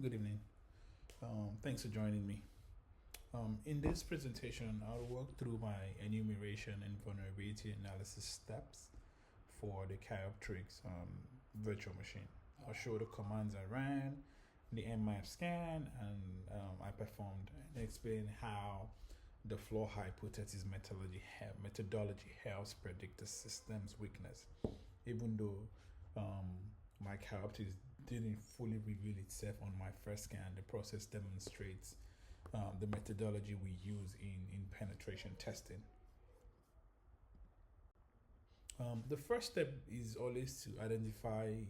Good evening. Thanks for joining me. In this presentation, I'll walk through my enumeration and vulnerability analysis steps for the Chioptrix virtual machine. I'll show the commands I ran, the Nmap scan, and I performed, and explain how the flaw hypothesis methodology helps predict the system's weakness, even though my Chioptrix didn't fully reveal itself on my first scan. The process demonstrates the methodology we use in penetration testing. The first step is always to identify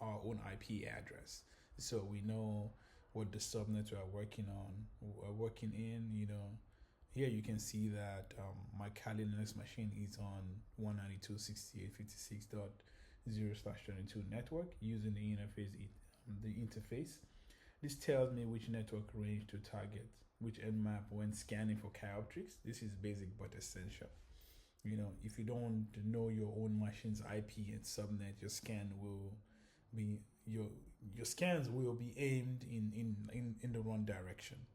our own IP address, so we know what the subnet we are working on, working in. Here you can see that my Kali Linux machine is on 192.68.56.0/22 network using the interface. This tells me which network range to target, which nmap when scanning for Chioptrix. This is basic but essential. If you don't know your own machine's IP and subnet, your scans will be aimed in the wrong direction.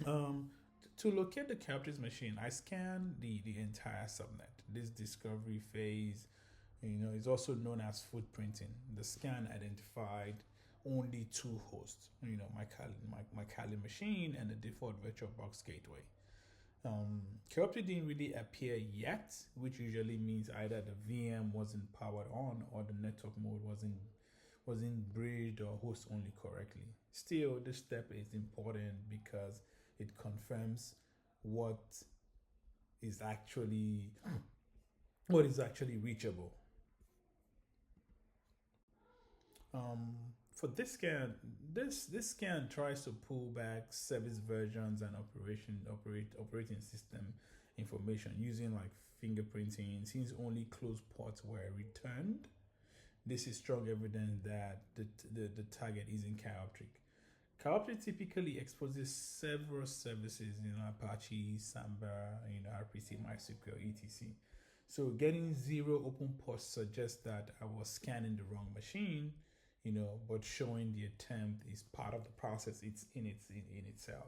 Um, to locate the Chioptrix machine, I scan the entire subnet. This discovery phase, is also known as footprinting. The scan identified only two hosts, my Kali machine and the default VirtualBox gateway. Chioptrix didn't really appear yet, which usually means either the VM wasn't powered on or the network mode wasn't bridged or host only correctly. Still, this step is important because it confirms what is actually reachable. For this scan, this scan tries to pull back service versions and operating system information using like fingerprinting. Since only closed ports were returned, this is strong evidence that the target is in Chioptrix. Chioptrix typically exposes several services, Apache, Samba, RPC, MySQL, etc. So getting zero open ports suggests that I was scanning the wrong machine, but showing the attempt is part of the process. It's in itself.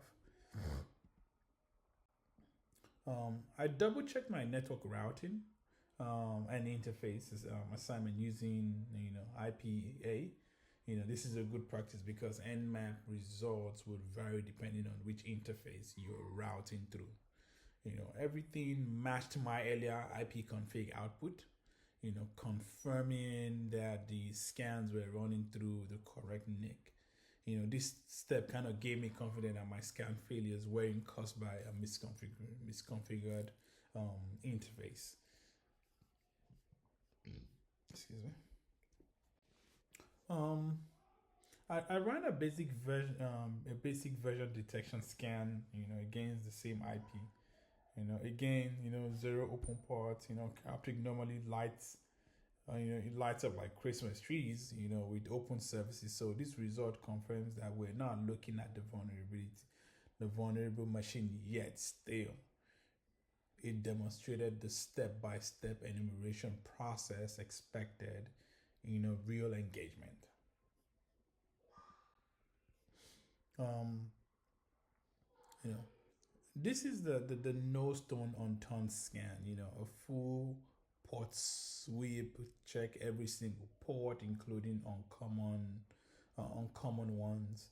I double checked my network routing and interfaces assignment using IPA. This is a good practice because Nmap results would vary depending on which interface you're routing through. Everything matched my earlier IP config output, confirming that the scans were running through the correct NIC. This step kind of gave me confidence that my scan failures weren't caused by a misconfigured interface. Excuse me. I ran a basic version detection scan, against the same IP. Again, zero open ports. Captic normally lights, it lights up like Christmas trees, with open services. So this result confirms that we're not looking at the vulnerable machine yet. Still, it demonstrated the step-by-step enumeration process expected in a real engagement. Um, you know, this is the no stone unturned scan. A full port sweep, check every single port, including uncommon ones.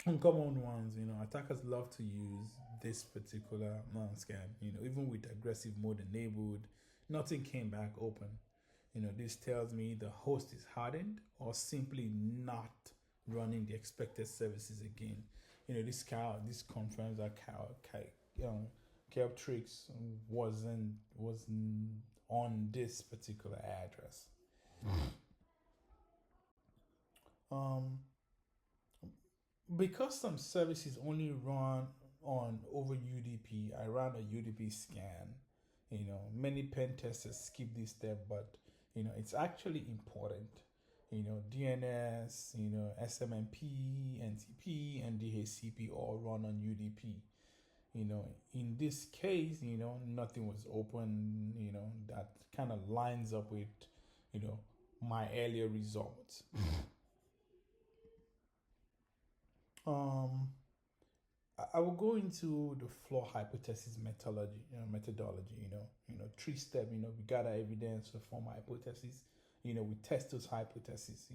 Uncommon ones, attackers love to use this particular scan. Even with aggressive mode enabled, nothing came back open. This tells me the host is hardened or simply not running the expected services again. This confirms that Chioptrix wasn't on this particular address. Um, because some services only run on over UDP, I ran a UDP scan. Many pen testers skip this step, but it's actually important. DNS, SMMP, NTP, and DHCP all run on UDP. In this case, nothing was open. That kind of lines up with, my earlier results. um, I will go into the flaw hypothesis methodology. Three-step. We gather evidence to form hypothesis. We test those hypotheses.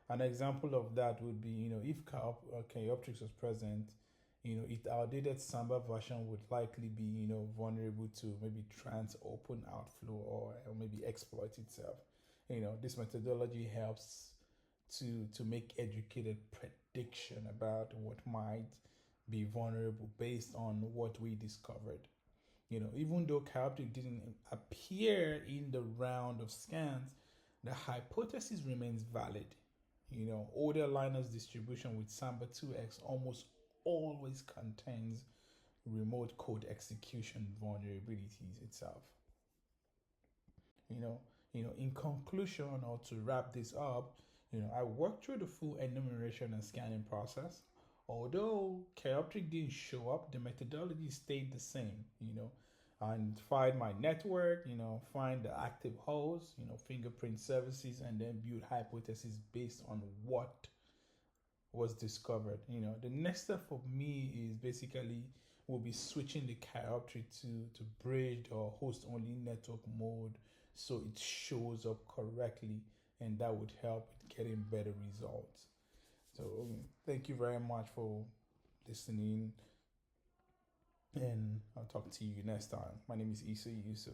An example of that would be, if Chiropteryx was present, its outdated Samba version would likely be, vulnerable to maybe trans open outflow or maybe exploit itself. This methodology helps to make educated prediction about what might be vulnerable based on what we discovered. Even though chiroptic didn't appear in the round of scans, the hypothesis remains valid. Older Linus distribution with Samba 2x almost always contains remote code execution vulnerabilities itself. In conclusion, or to wrap this up, I worked through the full enumeration and scanning process. Although Chaoptic didn't show up, the methodology stayed the same. And find my network, find the active host, fingerprint services, and then build hypotheses based on what was discovered. The next step for me is basically will be switching the chiroptery to bridged or host only network mode so it shows up correctly, and that would help with getting better results. So thank you very much for listening, and I'll talk to you next time. My name is Isa Yusuf.